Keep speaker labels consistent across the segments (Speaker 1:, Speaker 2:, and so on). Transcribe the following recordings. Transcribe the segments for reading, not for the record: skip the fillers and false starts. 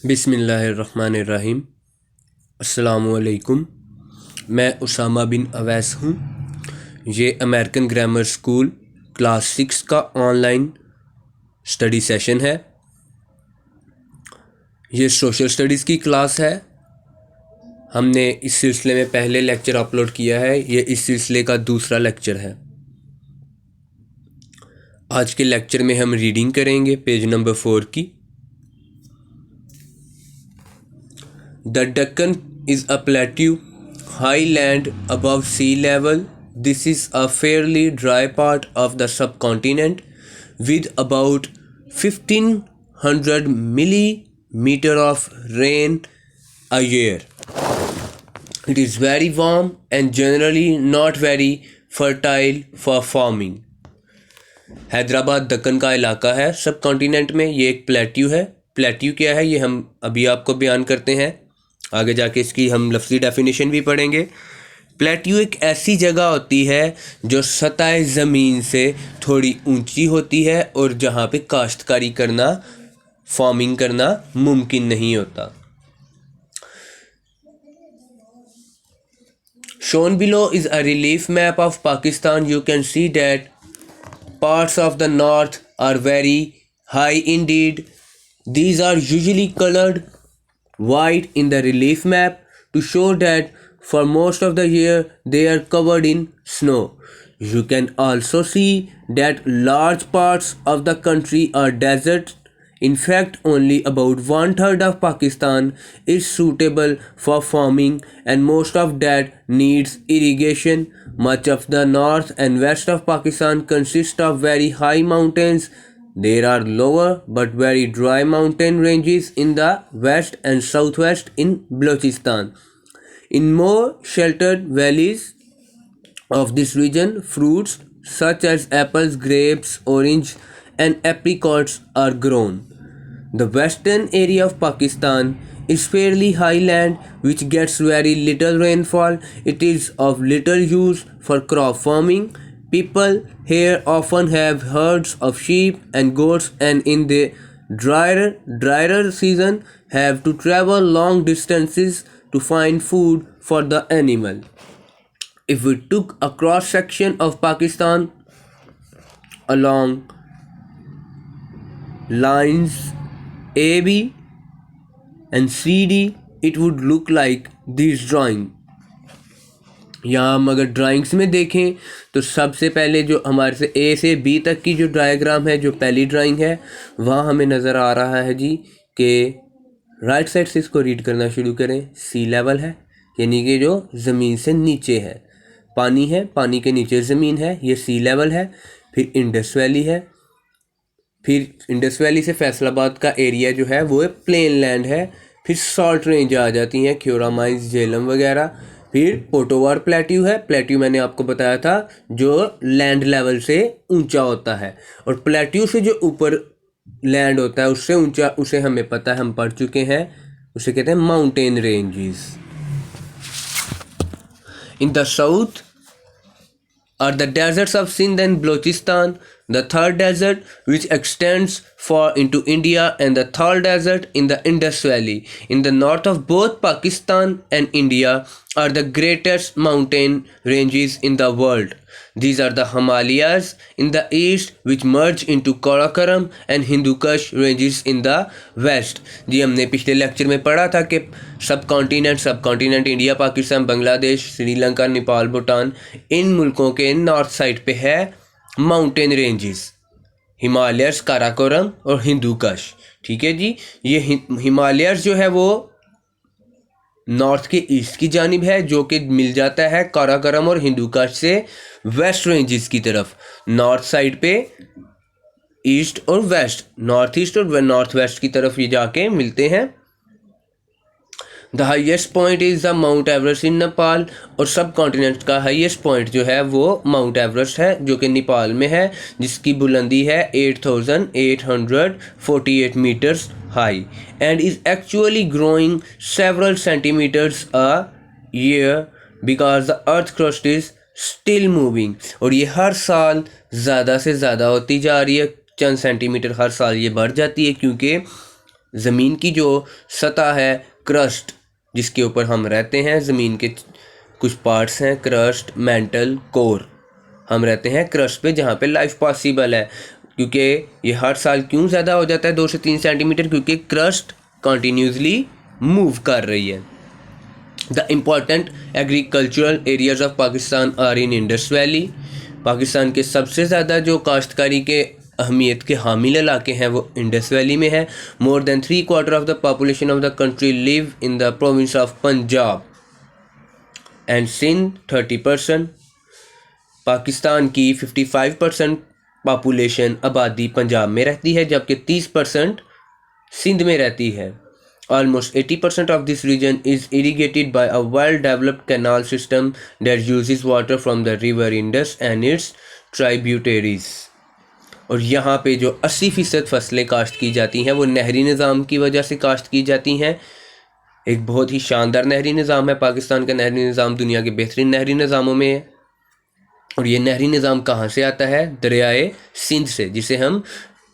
Speaker 1: बिस्मिल्लाहिर्रहमानिर्रहीम। अस्सलामुअलैकुम। मैं उसामा बिन अवैस हूँ। ये अमेरिकन ग्रामर स्कूल क्लास 6 का ऑनलाइन स्टडी सेशन है। ये सोशल स्टडीज़ की क्लास है। हमने इस सिलसिले में पहले लेक्चर अपलोड किया है। ये इस सिलसिले का दूसरा लेक्चर है। आज के लेक्चर में हम रीडिंग करेंगे पेज नंबर 4 की। The Deccan is a plateau, high land above sea level. This is a fairly dry part of the subcontinent with about 1500 millimeter of rain a year. It is very warm and generally not very fertile for farming. Hyderabad Deccan का इलाका है सब continent में। ये एक plateau है। Plateau क्या है ये हम अभी आपको बयान करते हैं। आगे जाके इसकी हम लफ्ज़ी डेफिनेशन भी पढ़ेंगे। प्लेट्यू एक ऐसी जगह होती है जो सतह ज़मीन से थोड़ी ऊंची होती है और जहाँ पे काश्तकारी करना, फार्मिंग करना मुमकिन नहीं होता। Shown below is a relief map of Pakistan. You can see that parts of the north are very high indeed. These are usually colored white in the relief map to show that for most of the year they are covered in snow. You can also see that large parts of the country are desert. In fact, only about 1/3 of Pakistan is suitable for farming and most of that needs irrigation. Much of the north and west of Pakistan consist of very high mountains. There are lower but very dry mountain ranges in the west and southwest in Balochistan. In more sheltered valleys of this region, fruits such as apples, grapes, orange and apricots are grown. The western area of Pakistan is fairly highland which gets very little rainfall. It is of little use for crop farming. People here often have herds of sheep and goats and in the drier season have to travel long distances to find food for the animal. If we took a cross section of Pakistan along lines AB and CD, it would look like this drawing. यहाँ हम अगर drawings में देखें तो सबसे पहले जो हमारे से ए से बी तक की जो डायग्राम है, जो पहली ड्राइंग है, वहाँ हमें नज़र आ रहा है जी कि राइट साइड से इसको रीड करना शुरू करें। सी लेवल है यानी कि जो ज़मीन से नीचे है, पानी है, पानी के नीचे ज़मीन है, ये सी लेवल है। फिर इंडस वैली है, फिर इंडस वैली से फैसलाबाद का एरिया जो है वो प्लेन लैंड है। फिर सॉल्ट रेंज आ जाती हैं, ख्योरा माइंस, झेलम वगैरह। फिर पोटोवार प्लेट्यू है। प्लेट्यू मैंने आपको बताया था जो लैंड लेवल से ऊंचा होता है, और प्लेट्यू से जो ऊपर लैंड होता है उससे ऊंचा, उसे हमें पता है, हम पढ़ चुके हैं, उसे कहते हैं mountain ranges. In the south are the deserts of Sindh and Balochistan, the Thar Desert which extends far into India and the Thar Desert in the Indus Valley. In the north of both Pakistan and India are the greatest mountain ranges in the world. These are the Himalayas in the east which merge into Karakoram and Hindu Kush ranges in the west. जी हमने पिछले lecture में पढ़ा था कि सब continent India, Pakistan, Bangladesh, Sri Lanka, Nepal, Bhutan, इन मुल्कों के north side पे है माउंटेन रेंजेस, हिमालयस, काराकोरम और हिंदू कुश। ठीक है जी। ये हिमालयस जो है वो नॉर्थ के ईस्ट की जानिब है, जो कि मिल जाता है काराकोरम और हिंदू कुश से वेस्ट रेंजेस की तरफ। नॉर्थ साइड पे ईस्ट और वेस्ट, नॉर्थ ईस्ट और नॉर्थ वेस्ट की तरफ ये जाके मिलते हैं। The highest point is the Mount Everest in Nepal, और सब कॉन्टिनेंट का हाइएस्ट पॉइंट जो है वो माउंट एवरेस्ट है, जो कि नेपाल में है, जिसकी बुलंदी है 8848 metres high and is actually growing several centimetres a year because the earth crust is still moving. और ये हर साल ज़्यादा से ज़्यादा होती जा रही है, चंद सेंटीमीटर हर साल ये बढ़ जाती है, क्योंकि ज़मीन की जो सतह है, क्रस्ट, जिसके ऊपर हम रहते हैं, ज़मीन के कुछ पार्ट्स हैं, क्रस्ट, मेंटल, कोर। हम रहते हैं क्रस्ट पे, जहाँ पे लाइफ पॉसिबल है। क्योंकि ये हर साल क्यों ज़्यादा हो जाता है 2 से 3 सेंटीमीटर, क्योंकि क्रस्ट कंटिन्यूसली मूव कर रही है। The important agricultural areas of Pakistan are in Indus valley. Pakistan के सबसे ज़्यादा जो काश्तकारी के अहमियत के हामिल इलाके हैं वो इंडस वैली में है। More than 3/4 of the population of the country live in the province of Punjab and Sindh 30%। Pakistan की 55% पॉपुलेशन आबादी पंजाब में रहती है, जबकि 30% सिंध में रहती है। Almost 80% of this region is irrigated by a well-developed canal system that uses water from the river Indus and its tributaries. और यहाँ पे जो 80% फसलें काश्त की जाती हैं वो नहरी निज़ाम की वजह से काश्त की जाती हैं। एक बहुत ही शानदार नहरी निज़ाम है। पाकिस्तान का नहरी निज़ाम दुनिया के बेहतरीन नहरी निज़ामों में है। और ये नहरी निज़ाम कहाँ से आता है? दरियाए सिंध से, जिसे हम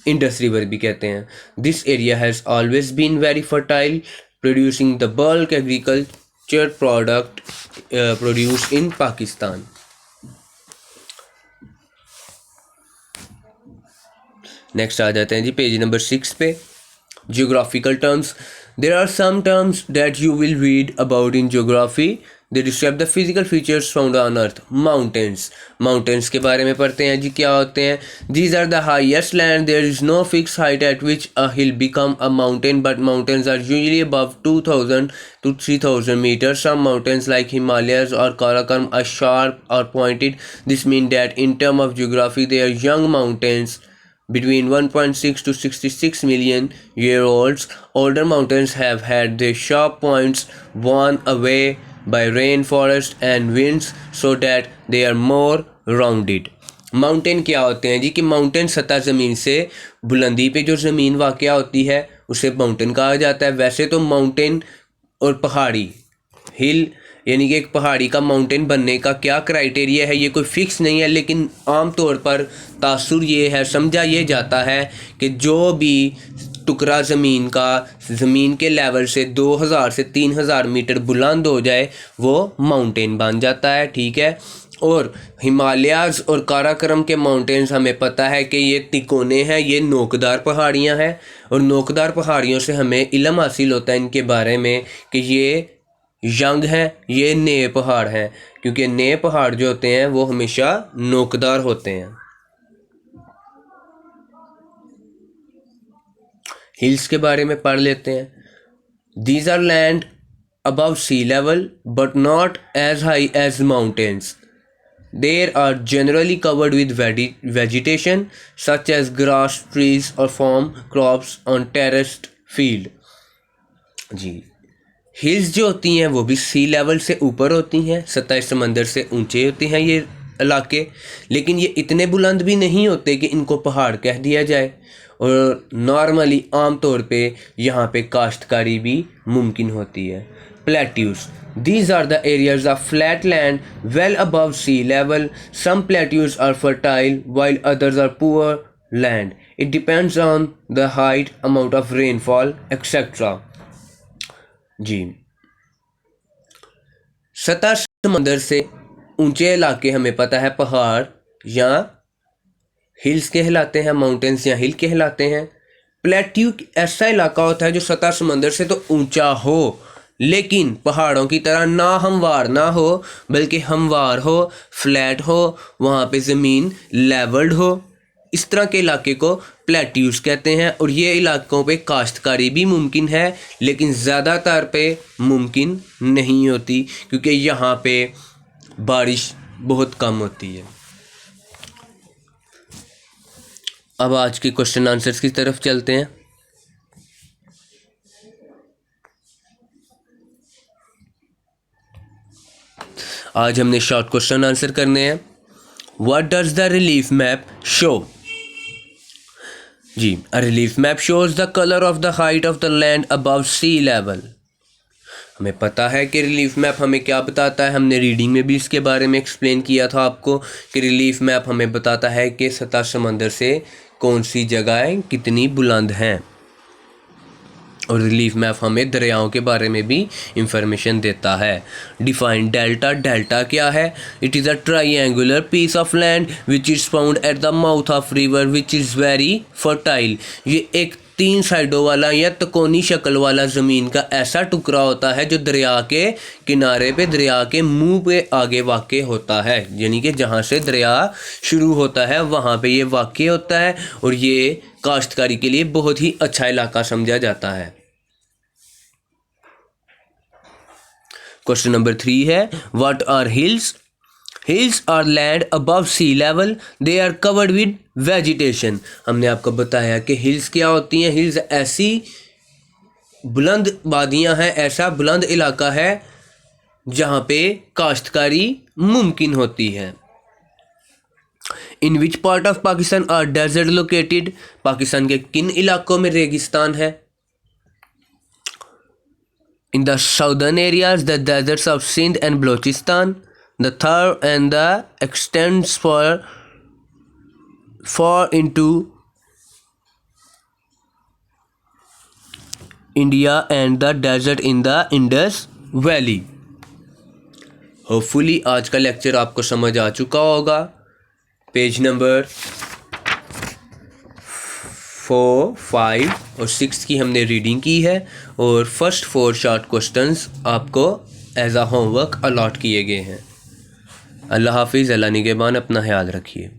Speaker 1: इंडस रिवर भी कहते हैं। This area has always been very fertile, producing the bulk agriculture product produce in Pakistan. Next आ जाते हैं जी पेज नंबर 6 पे। Geographical terms. There are some terms that you will read about in geography. They describe the physical features found on earth. Mountains. Mountains के बारे में पढ़ते हैं जी, क्या होते हैं? These are the highest land, there is no fix height eight which a hill become a mountain, but mountains are usually above 2000 to 3000 meters. Some mountains like Himalayas or Karakoram are sharp or pointed. This means that in terms of geography they are young mountains between 1.6 to 66 million year olds. Older mountains have had their sharp points worn away by rainforest and winds so that they are more rounded. Mountain क्या होते हैं जी? कि mountain सतह ज़मीन से बुलंदी पे जो ज़मीन वाक़या होती है उसे माउंटेन कहा जाता है। वैसे तो माउंटेन और पहाड़ी, हिल यानी कि एक पहाड़ी का माउंटेन बनने का क्या क्राइटेरिया है ये कोई फिक्स नहीं है, लेकिन आम तौर पर तासुर ये है, समझा ये जाता है कि जो भी टुकड़ा ज़मीन का ज़मीन के लेवल से 2000 से 3000 मीटर बुलंद हो जाए वो माउंटेन बन जाता है। ठीक है। और हिमालयाज़ और काराकोरम के माउंटेन्स हमें पता है कि ये तिकोने हैं, ये नोकदार पहाड़ियाँ हैं। और नोकदार पहाड़ियों से हमें इल्म हासिल होता है इनके बारे में कि ये यंग हैं, ये नए पहाड़ हैं, क्योंकि नए पहाड़ जो होते हैं वो हमेशा नोकदार होते हैं। हिल्स के बारे में पढ़ लेते हैं। These are land above sea level but not as high as mountains. They are generally covered with vegetation such as grass, trees or farm crops on terraced field. जी, हिल्स जो होती हैं वो भी सी लेवल से ऊपर होती हैं, सतह समंदर से ऊंचे होते हैं ये इलाके, लेकिन ये इतने बुलंद भी नहीं होते कि इनको पहाड़ कह दिया जाए। और नॉर्मली आम तौर पे यहाँ पे काश्तकारी भी मुमकिन होती है। Plateaus. These are the areas of flat land well above sea level. Some plateaus are fertile while others are poor land. It depends on the height, amount of rainfall, etc. जी, सतह समंदर से ऊंचे इलाके हमें पता है पहाड़ या हिल्स कहलाते हैं, माउंटेन्स या हिल कहलाते हैं। प्लेट्यू ऐसा इलाका होता है जो सतह समंदर से तो ऊंचा हो लेकिन पहाड़ों की तरह ना हमवार ना हो, बल्कि हमवार हो, फ्लैट हो, वहाँ पे ज़मीन लेवल्ड हो। इस तरह के इलाके को प्लेट्यूज कहते हैं। और ये इलाकों पे काश्तकारी भी मुमकिन है, लेकिन ज़्यादातर पे मुमकिन नहीं होती क्योंकि यहाँ पे बारिश बहुत कम होती है। अब आज के क्वेश्चन आंसर्स की तरफ चलते हैं। आज हमने शॉर्ट क्वेश्चन आंसर करने हैं। What does the relief map show? जी, a relief map shows the colour of the height of the land above sea level. हमें पता है कि रिलीफ मैप हमें क्या बताता है, हमने रीडिंग में भी इसके बारे में एक्सप्लेन किया था आपको कि रिलीफ मैप हमें बताता है कि सतह समंदर से कौन सी जगहें कितनी बुलंद हैं। और रिलीफ मैप हमें दरियाओं के बारे में भी इंफॉर्मेशन देता है। Define delta. डेल्टा क्या है? It is a triangular piece of land which is found at the mouth of river which is very fertile. ये एक 3 साइडों वाला या त्रिकोणी शक्ल वाला ज़मीन का ऐसा टुकड़ा होता है जो दरिया के किनारे पे, दरिया के मुंह पे आगे वाक़ होता है, यानी कि जहाँ से दरिया शुरू होता है वहाँ पे ये वाक़ होता है। और ये काश्तकारी के लिए बहुत ही अच्छा इलाका समझा जाता है। क्वेश्चन नंबर 3 है, what are hills? Hills are land above sea level, they are covered with vegetation. हमने आपको बताया कि हिल्स क्या होती हैं। हिल्स ऐसी बुलंद वादियाँ हैं, ऐसा बुलंद इलाका है जहाँ पे काश्तकारी मुमकिन होती है। In which part of Pakistan are desert located? Pakistan के किन इलाकों में रेगिस्तान है? In the southern areas, the deserts of Sindh and Balochistan, the Thar and the extends far into India and the desert in the Indus Valley. Hopefully आज का lecture आपको समझ आ चुका होगा। पेज नंबर 4, 5 और 6 की हमने रीडिंग की है और फर्स्ट 4 शॉर्ट क्वेश्चंस आपको एज अ होमवर्क अलॉट किए गए हैं। अल्लाह हाफिज़। अल्लाह निगहबान। अपना ख्याल रखिए।